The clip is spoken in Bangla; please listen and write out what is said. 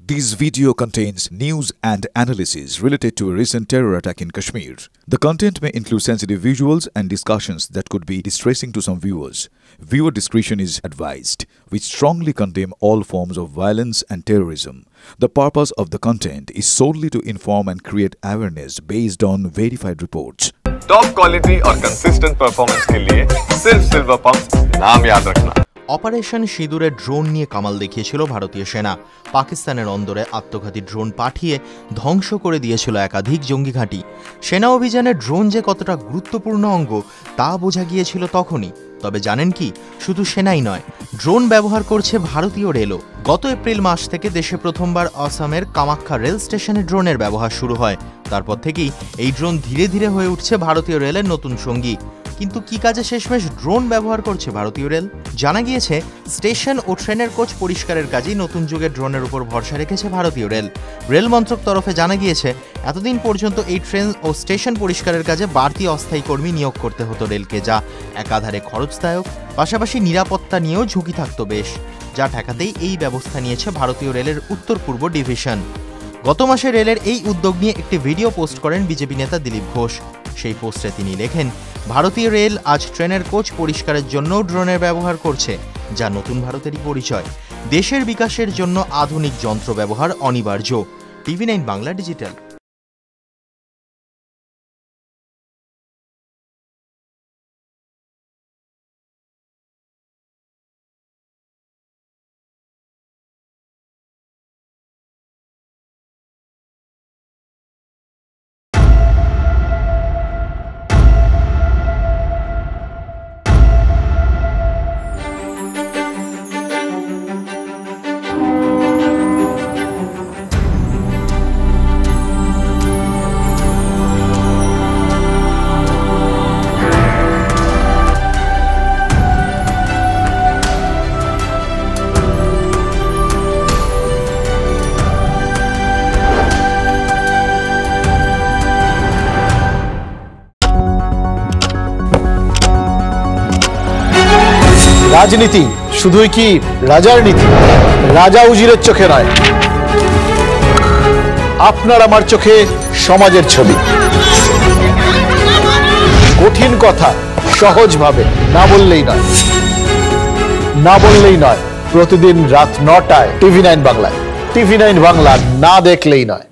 This video contains news and analysis related to a recent terror attack in Kashmir. The content may include sensitive visuals and discussions that could be distressing to some viewers. Viewer discretion is advised. We strongly condemn all forms of violence and terrorism. The purpose of the content is solely to inform and create awareness based on verified reports. Top quality और कंसिस्टेंट परफॉर्मेंस के लिए सिर्फ सिल्वर पंप नाम याद रखना। অপারেশন সিঁদুরে ড্রোন নিয়ে কামাল দেখিয়েছিল ভারতীয় সেনা। পাকিস্তানের অন্দরে আত্মঘাতী ড্রোন পাঠিয়ে ধ্বংস করে দিয়েছিল একাধিক জঙ্গি ঘাঁটি। সেনা অভিযানে ড্রোন যে কতটা গুরুত্বপূর্ণ অঙ্গ তা বোঝা গিয়েছিল তখনই। তবে জানেন কি, শুধু সেনাই নয়, ড্রোন ব্যবহার করছে ভারতীয় রেলও। গত এপ্রিল মাস থেকে দেশে প্রথমবার আসামের কামাখ্যা রেল স্টেশনে ড্রোনের ব্যবহার শুরু হয়। তারপর থেকেই এই ড্রোন ধীরে ধীরে হয়ে উঠছে ভারতীয় রেলের নতুন সঙ্গী। কিন্তু কি কাজে শেষমেশ ড্রোন ব্যবহার করছে ভারতীয় রেল? জানা গিয়েছে, স্টেশন ও ট্রেনের কোচ পরিষ্কারের কাজেই নতুন যুগের ড্রোনের উপর ভরসা রেখেছে ভারতীয় রেল। রেল মন্ত্রক তরফে জানা গিয়েছে, এতদিন পর্যন্ত এই ট্রেন ও স্টেশন পরিষ্কারের কাজে বাড়তি অস্থায়ী কর্মী নিয়োগ করতে হতো রেলকে, যা একাধারে খরচদায়ক, পাশাপাশি নিরাপত্তা নিয়েও ঝুঁকি থাকতো বেশ। যা ঠেকাতেই এই ব্যবস্থা নিয়েছে ভারতীয় রেলের উত্তর পূর্ব ডিভিশন। গত মাসে রেলের এই উদ্যোগ নিয়ে একটি ভিডিও পোস্ট করেন বিজেপি নেতা দিলীপ ঘোষ। সেই পোস্টে তিনি লেখেন, ভারতীয় রেল আজ ট্রেনের কোচ পরিষ্কারের জন্য ড্রোনের ব্যবহার করছে, যা নতুন ভারতেরই পরিচয়। দেশের বিকাশের জন্য আধুনিক যন্ত্র ব্যবহার অনিবার্য। TV9 Bangla digital. রাজনীতি শুধুই কি রাজার নীতি? রাজা উজিরের চোখে নয়, আপনার আমার চোখে সমাজের ছবি। কঠিন কথা সহজভাবে না বললেই নয়। প্রতিদিন রাত 9টায় TV9 বাংলায়। TV9 বাংলা না দেখলেই নয়।